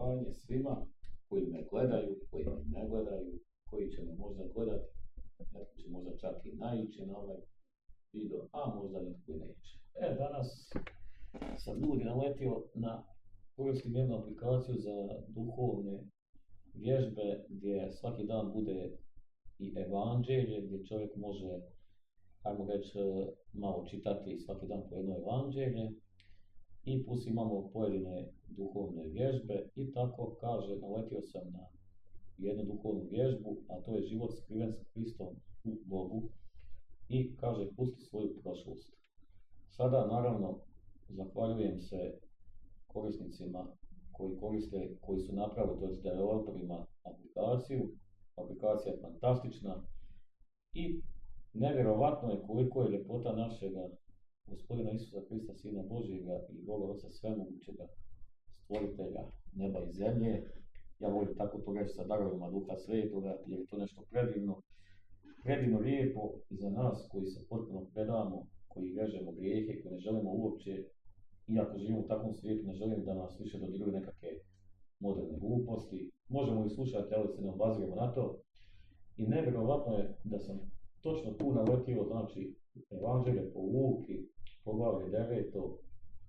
poštovanje svima koji me gledaju, koji me ne gledaju, koji će me možda gledati, netko će možda čak i naići na ovaj video, a možda netko i neće. Danas sam ljudi naletio na koristim jednu aplikaciju za duhovne vježbe gdje svaki dan bude i evanđelje, gdje čovjek može, ajmo reći, malo čitati svaki dan po jedno evanđelje i plus imamo pojedine duhovne vježbe i tako kaže, naletio sam na jednu duhovnu vježbu, a to je život skriven s Kristom u Bogu i kaže pusti svoju prošlost. Sada naravno zahvaljujem se korisnicima koji su napravili, to je developerima aplikaciju. Aplikacija je fantastična i nevjerovatno je koliko je ljepota našega Gospodina Isusa Krista, Sina Božjega i Boga Oca Svemogućega, stvoritelja neba i zemlje. Ja volim tako to reći sa darovima Duha Svetoga, jer je to nešto predivno lijepo i za nas koji se potpuno predamo, koji vežemo grijehe, koji ne želimo uopće, iako živimo u takvom svijetu, ne želim da nas više dodiruju nekakve moderne gluposti. Možemo ih slušati, ali se ne obaziramo na to. I nevjerovatno je da sam točno tu naletio, znači, evanđelje po Luki, poglavlje 9,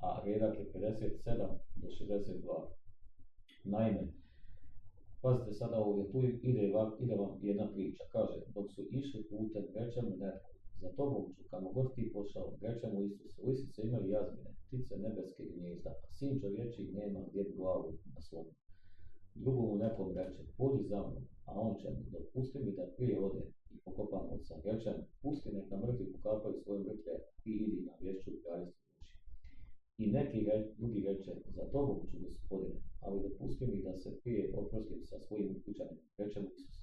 a redak je 57 do 62. Naime, pazite sada ovdje, tu ide vam jedna priča. Kaže, dok su išli putem, reče mu netko, za tobom ću, kamo god ti pošao, reče mu Isus, lisice imaju jazmine, ptice nebeske gnijezda, a sin čovječiji nema gdje glavu na svom. Drugomu nekom reče, pođi za mnom, a on će mu, dopusti mi da prije ode i pokopam oca. Reče mu, pusti neka mrtvi pokapaju svoje mrtve i idi na vješću kraljevstva Božje. I neki drugi reče, za tobom ću, Gospodine, ali dopusti mi da se prije oprostim sa svojim ukućanima. Reče mu Isus,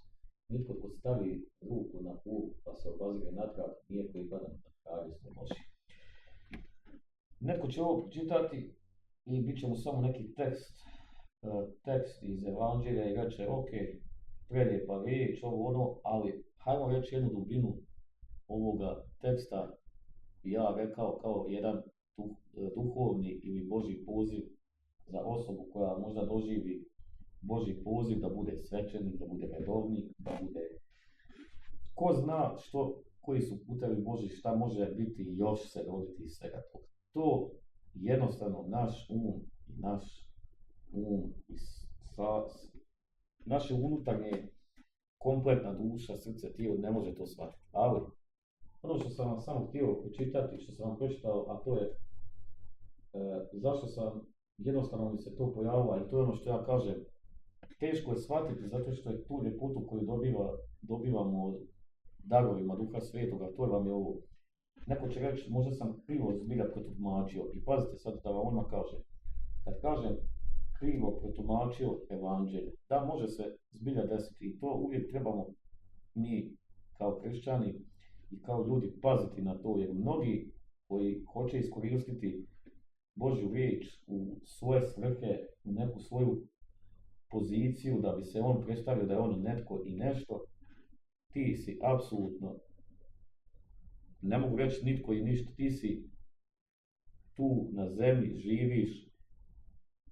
nitko ko stavi ruku na plug pa se obazire natrag nije prikladan na kraljevstvo Božje. Netko će ovo pročitati i bit će mu samo neki tekst iz evanđelja i reče, ok, prelijepa riječ, ovo ono, ali hajmo reći jednu dubinu ovoga teksta, ja rekao kao jedan duhovni ili Božji poziv za osobu koja možda doživi Božji poziv da bude svećenik, da bude redovnik, da bude... Ko zna koji su putevi Božji, šta može biti još se roditi iz svega toga. To jednostavno naš naše unutarnje, kompletna duša, srce, tijelo ne može to shvatiti. Ali, ono što sam vam samo htio počitati, što sam vam pročitao, a to je zašto sam, jednostavno mi se to pojavilo, i to je ono što ja kažem, teško je shvatiti zato što je tu ljepotu koju dobivamo od darovima Duha Svetoga, to vam je ovo. Neko će reći, možda sam krivo zbilja protumačio, i pazite sad da vam odmah kažem, kad kažem krivo protumačio evanđelje, da može se zbilja desiti i to uvijek trebamo mi kao kršćani i kao ljudi paziti na to, jer mnogi koji hoće iskoristiti Božju riječ u svoje svrhe, u neku svoju poziciju da bi se on predstavio da je on netko i nešto, ti si apsolutno, ne mogu reći nitko i ništa, ti si tu na zemlji, živiš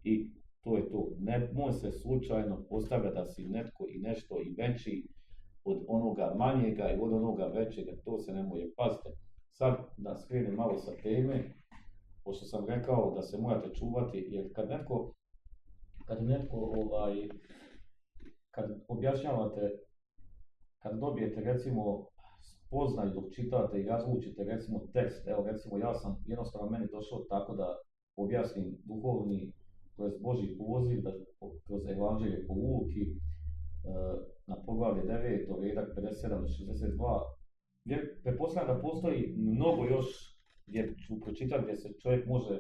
i to je to. Ne može se slučajno postavljati da si netko i nešto i veći od onoga manjega i od onoga većega, to se ne može. Pazite, sad da skrenem malo sa teme, pošto sam rekao da se morate čuvati, jer kad objašnjavate, kad dobijete recimo spoznaju dok čitate i razlučite recimo tekst, evo recimo ja sam jednostavno meni došao tako da objasnim duhovni, to je Božji poziv, da kroz evanđelje po Luki na poglavlje 9, redak 57 do 62, gdje pretpostavljam da postoji mnogo još gdje ću pročitati gdje se čovjek može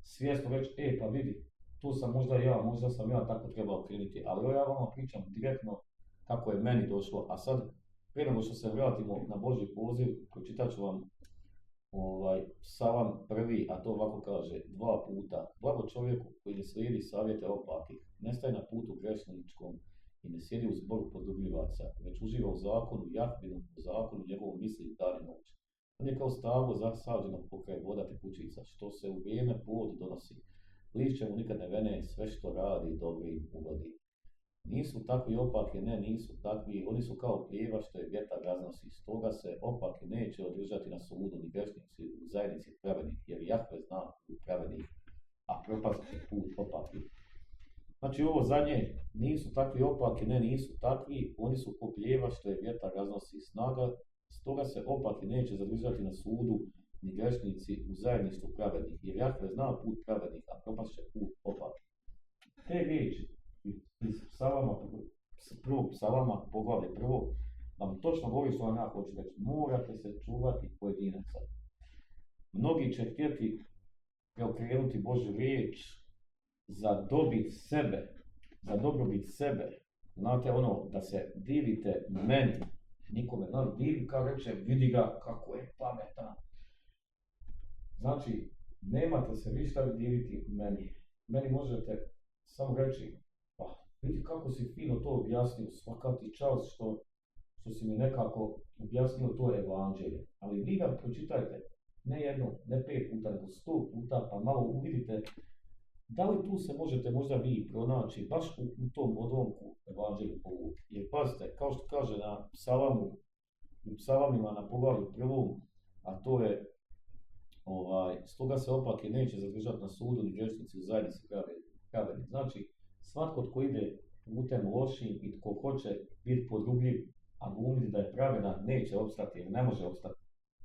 svjesno reći, pa vidi, tu sam možda sam ja tako trebao krenuti, ali ja vama pričam direktno kako je meni došlo, a sad prije nego što se vratimo na Božji poziv, pročitat ću vam Psalam 1, a to ovako kaže, 2 puta, blago čovjeku koji ne slijedi savjete opakih, ne staje na putu grešničkom i ne sjedi u zboru podobljivaca, već uživa u zakonu Jahvinom, u zakonu njegovom misli dan i noć. On je kao stablo zasađeno pokraj voda tekućica, što se u vrijeme plod donosi, lišće mu nikad ne vene, sve što radi dobrim ugodi. Nisu takvi opaki, ne, nisu takvi, oni su kao plijeva što je vjetar raznosi, stoga se opaki neće održati na sudu ni grešnici u zajednici pravednih, jer Jahve zna put pravednih, a propast će put opaki. Znači ovo zadnje, nisu takvi opaki, ne, nisu takvi, oni su kao plijeva što je vjetar raznosi snaga, stoga se opaki neće zadržati na sudu ni grešnici u zajedništvu pravednih, jer Jahve zna put pravednih, a propast će put opaki. Te riječi iz prvog psalama, poglavlje prvo, vam točno govori što vam ja hoću reći. Morate se čuvati pojedinaca. Mnogi će htjeti preokrenuti Božju riječ za dobrobit sebe. Znate ono, da se divite meni. Nikome, divi kao reče, vidi ga kako je pametan. Znači, nemate se ništa diviti meni. Meni možete samo reći, pa vidi kako si fino to objasnio, svaka ti čast što si mi nekako objasnio to evanđelje. Ali vi ga pročitajte, ne jedno, ne 5 puta, nego 100 puta, pa malo uvidite da li tu se možete možda vi pronaći baš u tom odlomku evanđelju povuki. Jer pazite, kao što kaže na u psalamima na poglavlju prvom, a to je stoga se opake neće zadržati na sudu ni grešnici u zajednici pravednih. Znači, svatko tko ide putem lošim i tko hoće biti podrugljiv, a glumiti da je pravedan, neće opstati jer ne može opstati.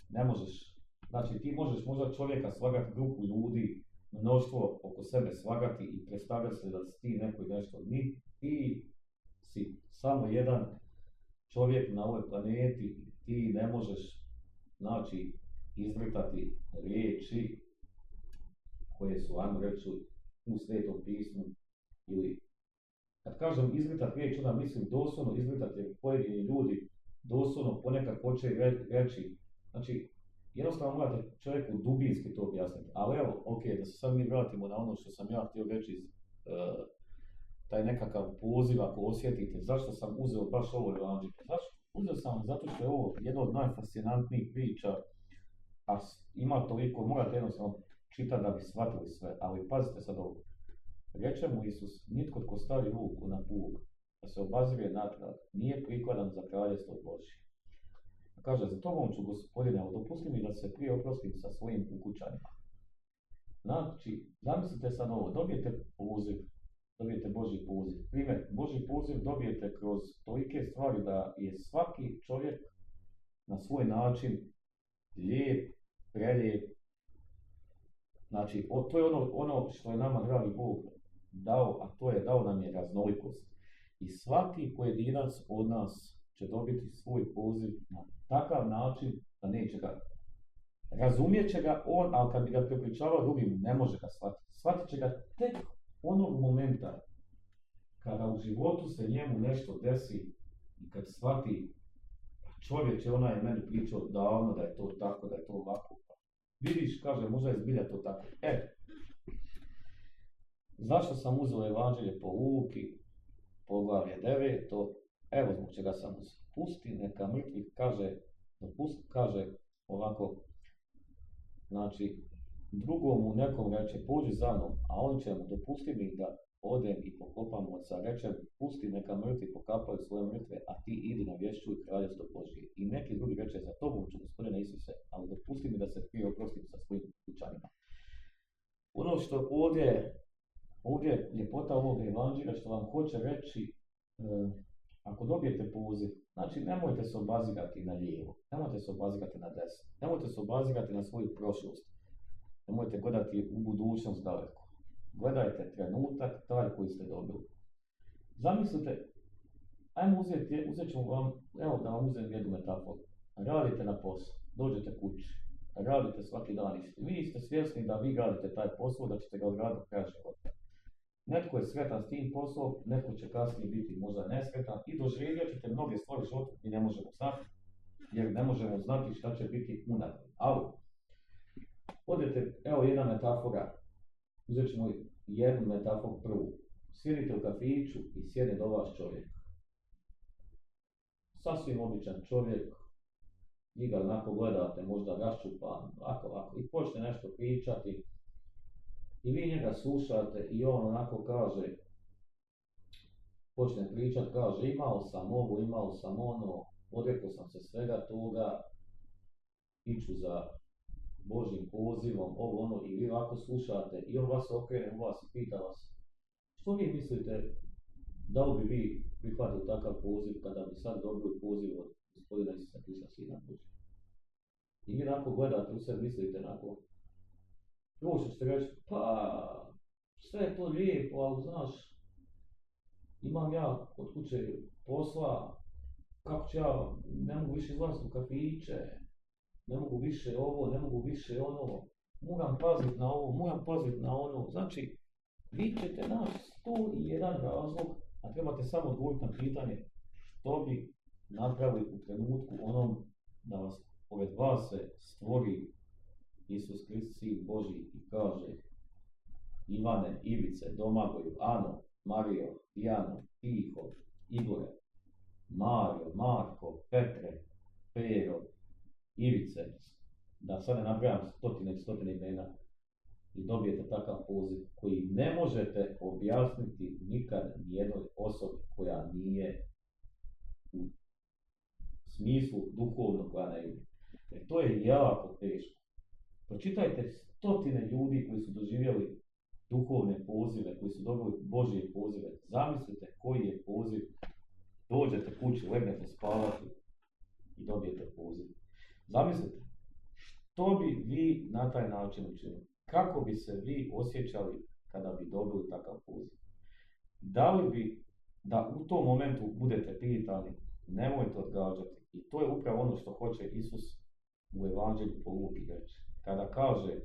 Ne možeš. Znači, ti možeš možda čovjeka svagati, grupu ljudi, mnoštvo oko sebe svagati i predstavljati se da si ti neko i nešto. Ti si samo jedan čovjek na ovoj planeti, ti ne možeš, znači, izvrtati riječi koje su, ajmo reći, u Svetom pismu, ili kad kažem izvrtati riječ, onda mislim doslovno izvrtati, jer pojedini ljudi doslovno ponekad hoće reći, znači jednostavno morate čovjeku dubinski to objasniti, ali evo, ok, da se sad mi vratimo na ono što sam ja htio reći, taj nekakav poziv, ako osjetite, zašto sam uzeo baš ovo evanđelje. Zašto? Uzeo sam zato što je ovo jedna od najfascinantnijih priča, a ima toliko, morate jednostavno čitati da bi shvatili sve, ali pazite sad ovo. Reče mu Isus, nitko tko stavi ruku na plug, da se obazire natrag, nije prikladan za kraljevstvo Božje. Kaže, za tobom ću, Gospodine, ali dopusti mi da se prije oprostim sa svojim ukućanima. Znači, zamislite sad ovo, dobijete Božji poziv. Primjer, Božji poziv dobijete kroz tolike stvari da je svaki čovjek na svoj način lijep, prelijep. Znači, to je ono što je nama dragi Bog dao, a to je dao nam je raznolikost. I svaki pojedinac od nas će dobiti svoj poziv na takav način da neće ga. Razumijet će ga on, ali kad bi ga prepričavao drugim, ne može ga shvatiti. Shvatit će ga tek onog momenta kada u životu se njemu nešto desi i kad shvati, čovječe, ona je meni pričao davno da je to tako, da je to ovako. Vidiš, kaže, možda je zbilja to tako. Zašto sam uzeo evanđelje po Luki, poglavlje 9, evo zbog čega sam uzeo. Pusti neka mrtvi, kaže ovako, znači, drugomu nekom reče, pođi za mnom, a on će mu, dopusti mi da odem i pokopam oca, reče, pusti neka mrtvi pokapaju svoje mrtve, a ti idi navješćuj kraljevstvo Božje. I neki drugi reče, za tobom ću, Gospodine Isuse, ali dopusti mi da se prije oprostim sa svojim kućanima. Ono što ovdje je ljepota ovog evanđelja, što vam hoće reći, ako dobijete poziv, znači nemojte se obazirati na lijevo, nemojte se obazirati na desno, nemojte se obazirati na svoju prošlost, nemojte gledati u budućnost daleko. Gledajte trenutak, taj koji ste dobili. Zamislite, ajmo uzet ćemo vam, evo da vam uzem jednu metaforu. Radite na poslu, dođete kući, radite svaki dan isti. Vi ste svjesni da vi radite taj posao, da ćete ga odraditi do kraja života. Netko je sretan s tim poslom, netko će kasnije biti možda nesretan i doživjet ćete mnoge stvari života i ne možemo znati, jer ne možemo znati šta će biti unaprijed. Ali, odete, evo jedna metafora, uzet ćemo jednu metaforu prvu. Sjedite u kafiću i sjedne do vas čovjek. Sasvim običan čovjek, vi ga onako gledate, možda raščupan, ovako, i počne nešto pričati. i vi njega slušate i on onako kaže, počne pričat, kaže imao sam ovo, imao sam ono, odrekao sam se svega toga, iću za Božjim pozivom, ovo ono, i vi ovako slušate i on vas okrene u vas i pita vas, što vi mislite, da li bi vi prihvatili takav poziv kada bi sad dobili poziv od Gospodina Isusa Krista, Sina Božjeg? I vi onako gledate u sebe, mislite onako, prvo što ćete reći, pa sve je to lijepo, ali znaš, imam ja kod kuće posla, kako ću ja, ne mogu više izlaziti u kafiće, ne mogu više ovo, ne mogu više ono, moram paziti na ovo, moram paziti na ono. Znači, vi ćete naći 101 razlog, a trebate samo odgovoriti na pitanje što bi napravili u trenutku onom da vas pored vas se stvori Isus Krist, Sin Božji, i kaže Ivane, Ivice, Domagoju, Ano, Marijo, Dijano, Tiho, Igore, Mario, Marko, Petre, Pero, Ivice, da sad ne nabrajam stotine imena, i dobijete takav poziv koji ne možete objasniti nikad nijednoj osobi koja nije u smislu duhovnog, koja ne vidi. Jer to je jako teško. Pročitajte stotine ljudi koji su doživjeli duhovne pozive, koji su dobili Božje pozive. Zamislite koji je poziv. Dođete kući, legnete spavati i dobijete poziv. Zamislite, što bi vi na taj način učinili? Kako bi se vi osjećali kada bi dobili takav poziv? Da li bi, da u tom momentu budete pitani, nemojte odgađati. I to je upravo ono što hoće Isus u Evanđelju po Luki reći. Kada kaže,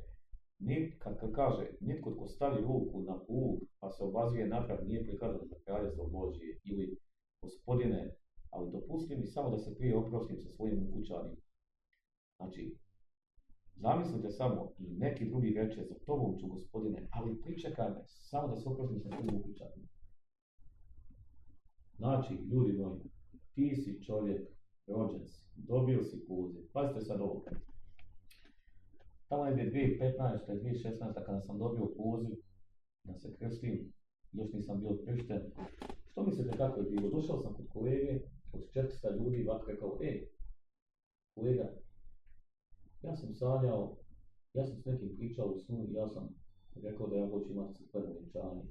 nitko tko stavi ruku na plug pa se obazuje natrag nije prikazan za kraljestvo Božje, ili Gospodine, ali dopusti mi samo da se prije oprostim sa svojim ukućanima. Znači, zamislite samo, i neki drugi reče, za tobom ću, Gospodine, ali pričekaj me, samo da se oprostim sa svojim ukućanima. Znači, ljudi moji, ti si čovjek, rođen si, dobio si poziv. Pazite sad ovo. Tamo je 2015. 2016. kada sam dobio poziv da se krstim, još nisam bio kršten. Što mislite kako je bilo? Došao sam kod kolege, od 400 ljudi, i ovako rekao, kolega, ja sam sanjao, ja sam s nekim pričao u snu i ja sam rekao da ja hoću imati crkveno vjenčanje.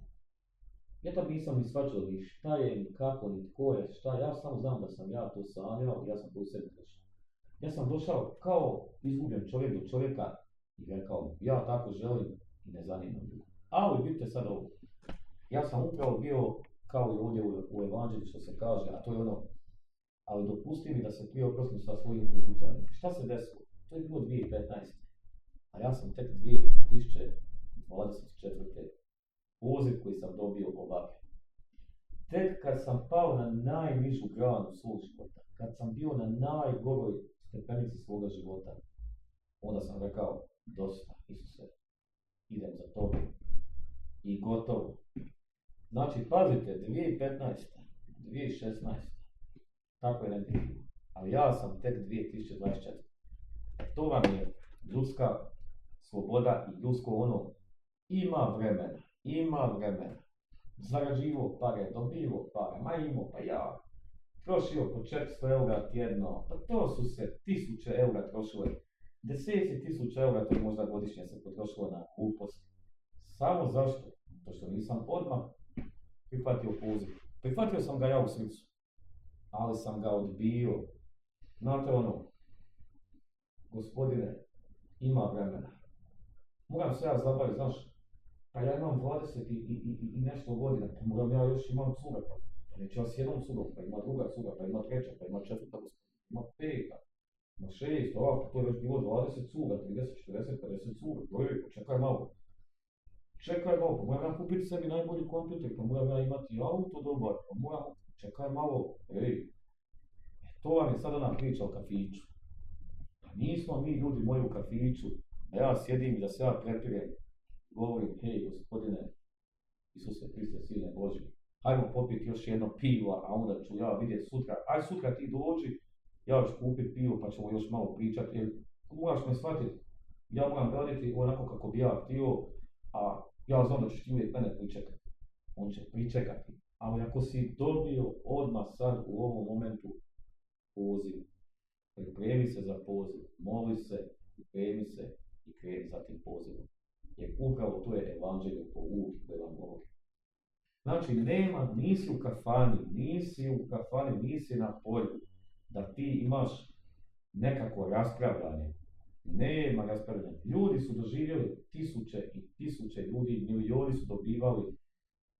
Ja tad nisam ni shvaćao ni šta je, ni kako, ni tko je, šta. Ja samo znam da sam ja to sanjao i ja sam to u sebi kršao. Ja sam došao kao izgubljen čovjek do čovjeka i rekao, ja tako želim i ne zanimam ljudi. Ali vidite sad ovo, ja sam upravo bio kao i ovdje u Evanđelju što se kaže, a to je ono, ali dopusti mi da se prije oprostim sa svojim ukućanima. Šta se desilo? To je bilo 2015. A ja sam tek 2024. poziv koji sam dobio ovakav. Tek kad sam pao na najnižu granu svog života, kad sam bio na najgoroj stepenici svoga života, onda sam rekao, dosta, Isuse, idem za tobom. I gotovo. Znači, pazite, 2015. 2016. Tako je negdje bilo. Ali ja sam tek 2024. To vam je ljudska sloboda i ljudsko ono, ima vremena. Zarađivo pare, dobivo pare, ma imao pa ja. Trošio po 400 eura tjedno, pa to su se 1000 eura trošile. 10.000 eura to možda godišnje se potrošilo na gluposti. Samo zašto? To što nisam odmah prihvatio poziv. Prihvatio sam ga ja u srcu, ali sam ga odbio. Znate ono, Gospodine, ima vremena. Moram se ja zabaviti, znaš, pa ja imam 20 i nešto godina, pa moram ja još imam cura, pa neću ja s jednom curom, pa ima druga cura, pa ima treća, pa ima četvrta, ima peta, ima 6, ovako, to je već bilo 20 cura, 30, 40, 50 cura, čekaj malo, pa moram ja kupiti sebi najbolji kompjuter, pa moram ja imati auto dobar, pa moram, čekaj malo, to vam je sad ona priča o kafiću. Pa nismo mi ljudi moji u kafiću, da ja sjedim i da se ja prepirem, govorim, hej Gospodine, Isuse Kriste, Sine Božji, hajmo popiti još jedno pivo, a onda ću ja vidjeti sutra, aj sutra ti dođi, ja ću kupiti pivo pa ćemo još malo pričati, jer moraš me shvatiti, ja moram raditi onako kako bi ja htio, a Ja znam da ćeš ti uvijek mene pričekati. On će pričekati. Ali ako si dobio odmah sad u ovom momentu poziv, pripremi se za poziv, moli se, pripremi se i kreni za tim pozivom. Jer upravo to je evanđelje po uki koje vam govori. Znači, nisi u kafani, nisi na polju, da ti imaš nekako raspravljanje. Nema raspravljanja. Ljudi su doživjeli tisuće i tisuće ljudi, milioni su dobivali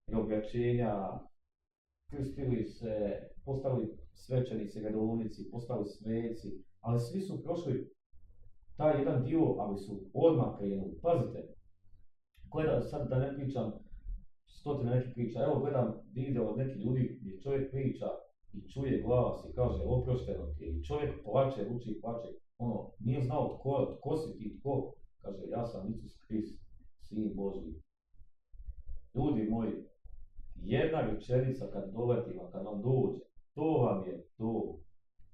preobraćenja, krstili se, postali svećenici, redovnici, postali sveci, ali svi su prošli taj jedan dio, ali su odmah krenuli. Pazite, gledam sad da ne pričam stotine nekih priča, evo gledam video od nekih ljudi gdje čovjek priča i čuje glas i kaže oprošteno ti je i čovjek plače, ruči i plače, nije znao tko si ti, tko, kaže ja sam Isus Krist, Sin Božji. Ljudi moji, jedna rečenica kad doletima, kad vam dođe, to vam je to.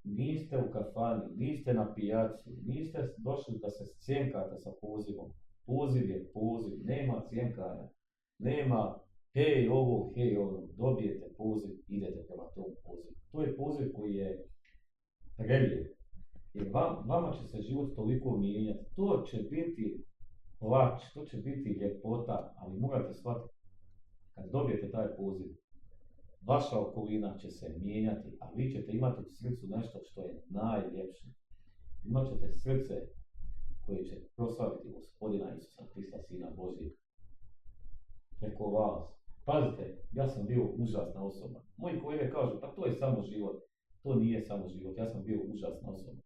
Niste u kafani, niste na pijaci, niste došli da se sjenkate sa pozivom. Poziv je poziv, nema sjenkanja, nema hej ovo, hej ono, dobijete poziv, idete prema tom pozivu. To je poziv koji je preljev. Jer vama će se život toliko mijenjati. To će biti plač, to će biti ljepota, ali morate shvatiti, kad dobijete taj poziv, vaša okolina će se mijenjati, a vi ćete imati u srcu nešto što je najljepše. Imat ćete srce koje će proslaviti Gospodina Isusa Krista, Sina Božjeg. Preko vas. Pazite, ja sam bio užasna osoba. Moji kolege kažu, pa to je samo život. To nije samo život, ja sam bio užasna osoba.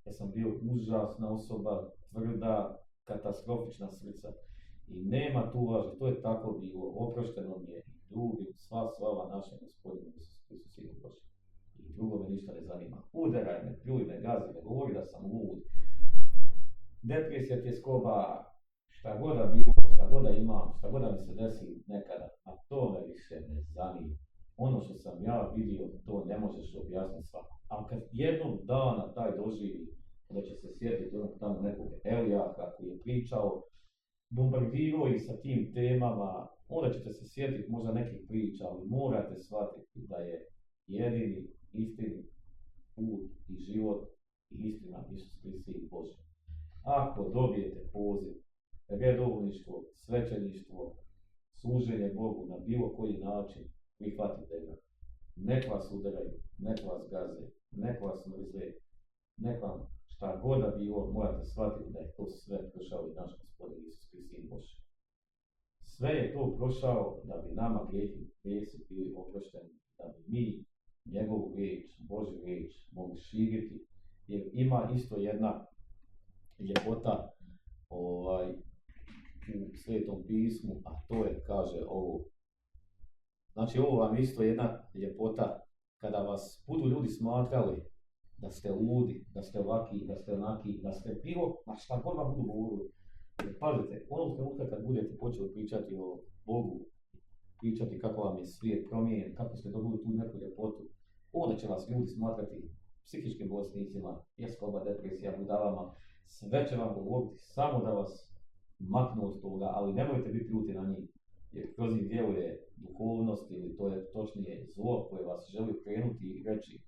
Ja sam bio užasna osoba, tvrda, katastrofična srca. I nema tu važno, to je tako bilo, oprošteno mi je i ljubim sva slava našem Gospodinu Isusu Kristu, Sinu Božjem. I drugo me ništa ne zanima. Udaraj me, pljuj me, gazi me, govori da sam lud. Depresija ti je skoba, šta god da bilo, šta god da imam, šta god da mi se desi nekada, a to me više ne zanima. Ono što sam ja vidio, to ne možeš objasniti svako. Ali kad jednog dana taj doživi, da će se sjetiti onog tamo nekog Elijaka koji je pričao, bombardirao ih sa tim temama, onda ćete se sjetiti možda nekih priča, ali morate shvatiti da je jedini istini put i život i istina Isus Krist, Sin Božji. Ako dobijete poziv, redovništvo, svećeništvo, služenje Bogu na bilo koji način, prihvatite ga. Nek vas udaraju, nek vas gaze, nek vas mrze, nek vam šta god da bilo, morate shvatiti da je to sve prošao i naš Gospodin Isus Krist, Sin Božji. Sve je to prošao da bi nama grijesi bili oprošteni, da bi mi njegovu riječ, Božju riječ mogli širiti, jer ima isto jedna ljepota u Svetom pismu, a to je, kaže ovo. Znači ovo vam isto jedna ljepota, kada vas budu ljudi smatrali da ste ludi, da ste ovaki, da ste onaki, da ste bilo, ma šta god vam budu govorili. Jer pazite, onog trenutka kad budete počeli pričati o Bogu, pričati kako vam je svijet promijenjen, kako ste dobili tu neku ljepotu, onda će vas ljudi smatrati psihičkim bolesnicima, jeskoba, depresija, budalama, sve će vam govoriti samo da vas maknu od toga, ali nemojte biti ljuti na njih, jer kroz njih djeluje duhovnost ili to je točnije zlo koje vas želi krenuti i reći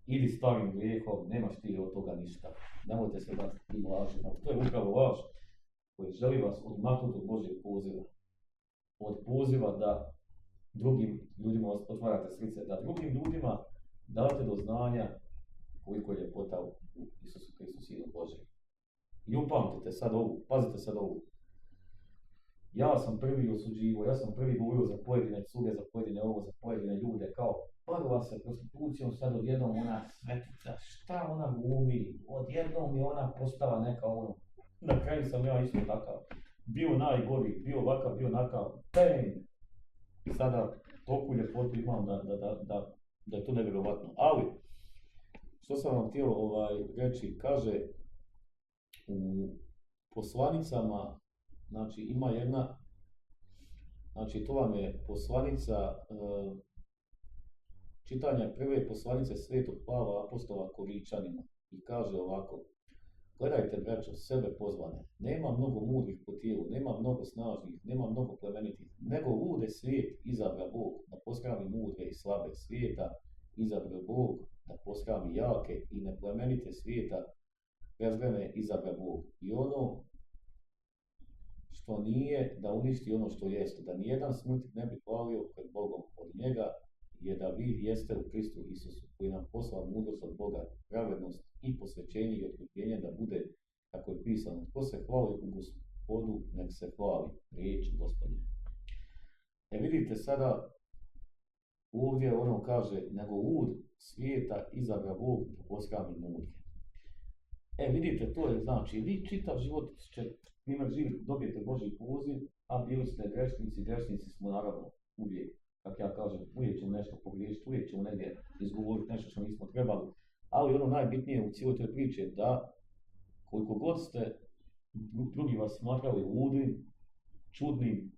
idi starim grijehom, nemaš ti od toga ništa. Nemojte se dati tim lažima. To je upravo laž koji želi vas odmaknuti od Božjeg poziva. Od poziva da drugim ljudima otvarate srce, da drugim ljudima date do znanja koliko je ljepota u Isusu Kristu, Sinu Božjem. I upamtite sad ovu, pazite sad ovu. Ja sam prvi osuđivo, ja sam prvi govorio za pojedine cuge, za pojedine ovo, za pojedine ljude, kao bavila se prostitucijom, sad odjednom ona svetica, šta ona glumi, odjednom je ona postala neka ono. Na kraju sam ja isto takav, bio najgori, bio ovakav, bio nakav, bang! I sada toliko ljepotu imam da je to nevjerovatno. Ali, što sam vam htio reći, kaže u poslanicama, znači ima jedna, znači to vam je poslanica, čitanje prve poslanice Svetog Pavla apostola Korinčanima i kaže ovako: Gledajte, braćo, sebe pozvane. Nema mnogo mudrih po tijelu, nema mnogo snažnih, nema mnogo plemenitih, nego lude svijet izabra Bog da poskrami mudre i slabe svijeta, izabra Bog da poskrami jake i neplemenite svijeta, prezrene izabra Bog. I ono što nije, da uništi ono što jeste, da nijedan smrtnik ne bi hvalio pred Bogom od njega, je da vi jeste u Kristu Isusu, koji nam poslao mudrost od Boga, pravednost i posvećenje i otkripljenje da bude, kako je pisano, tko se hvali u Gospodu, nek se hvali, riječ Gospodnja. Vidite sada, ovdje ono kaže, nego lud svijeta izabra Bog da poskrami mudre. Vidite, to je znači, vi čitav život primjer živi, dobijete Božji poziv, a bili ste grešnici smo naravno uvijek. Kako ja kažem, uvijek ćemo nešto pogriješiti, uvijek ćemo negdje izgovoriti nešto što nismo trebali, ali ono najbitnije u cijeloj toj priči je da koliko god ste drugi vas smatrali ludim, čudnim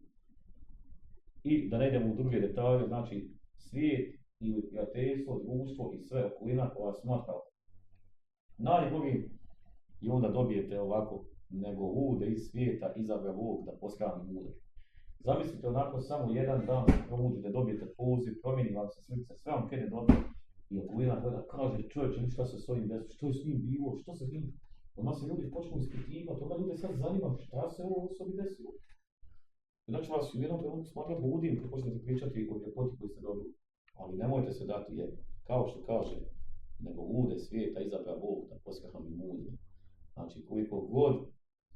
i da ne idemo u druge detalje, znači svijet ili prijateljstvo, društvo i sve okolina koja vas smatrala najgori i onda dobijete ovako, nego lude iz svijeta izabra Bog da poskrami mudre. Zamislite onako samo jedan dan se probudite, dobijete poziv, promijeni vam se srce, sve vam krene dobro i okolina gleda, kaže čovječe, ništa se s ovim desilo, što je s njim bilo, što se s njim, onda se ljudi počnu ispitivati, onda ljude sad zanima šta se ovo osobi desilo. Znači vas u jednom trenutku smatrati ludim kad počnete pričati o ljepoti koju ste dobili, ali nemojte se dati jer, kao što kaže, nego lude svijeta izabra Bog da poskrami mudre. Znači koliko god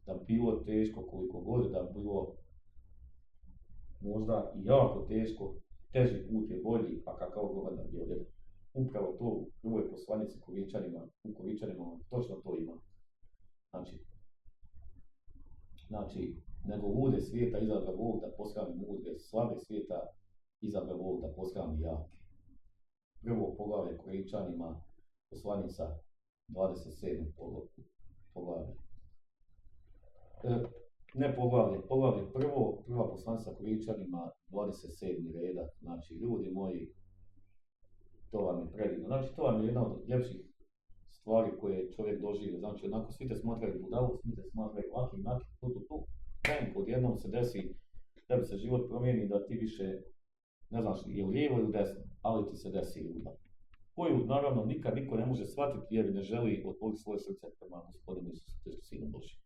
da bilo teško, koliko god da bilo možda i jako teško, teži put je bolji, a kakav god da bio jedan. Upravo to u prvoj poslanici u Korinčanima točno to ima. Znači, nego lude svijeta izabra Bog da poskrami mudre, slabe svijeta izabra Bog da poskrami jake. Prvo poglavlje Korinčanima, poslanica 27. poglavlje. Poglavlje prva poslanica Korinčanima, 27. redak. Znači, ljudi moji, to vam je predivno. Znači, to vam je jedna od ljepših stvari koje čovjek doživi. Znači, onako svi te smatraju budalu, svi te smatraju laki, tu. Odjednom se desi, tebi se život promijeni da ti više ne znaš je u lijevo ili u desno, ali ti se desi ljubav. Koju, naravno, nikad niko ne može shvatiti jer ne želi otvoriti svoje srce prema Gospodinu Isusu Kristu, Sinu Božjem.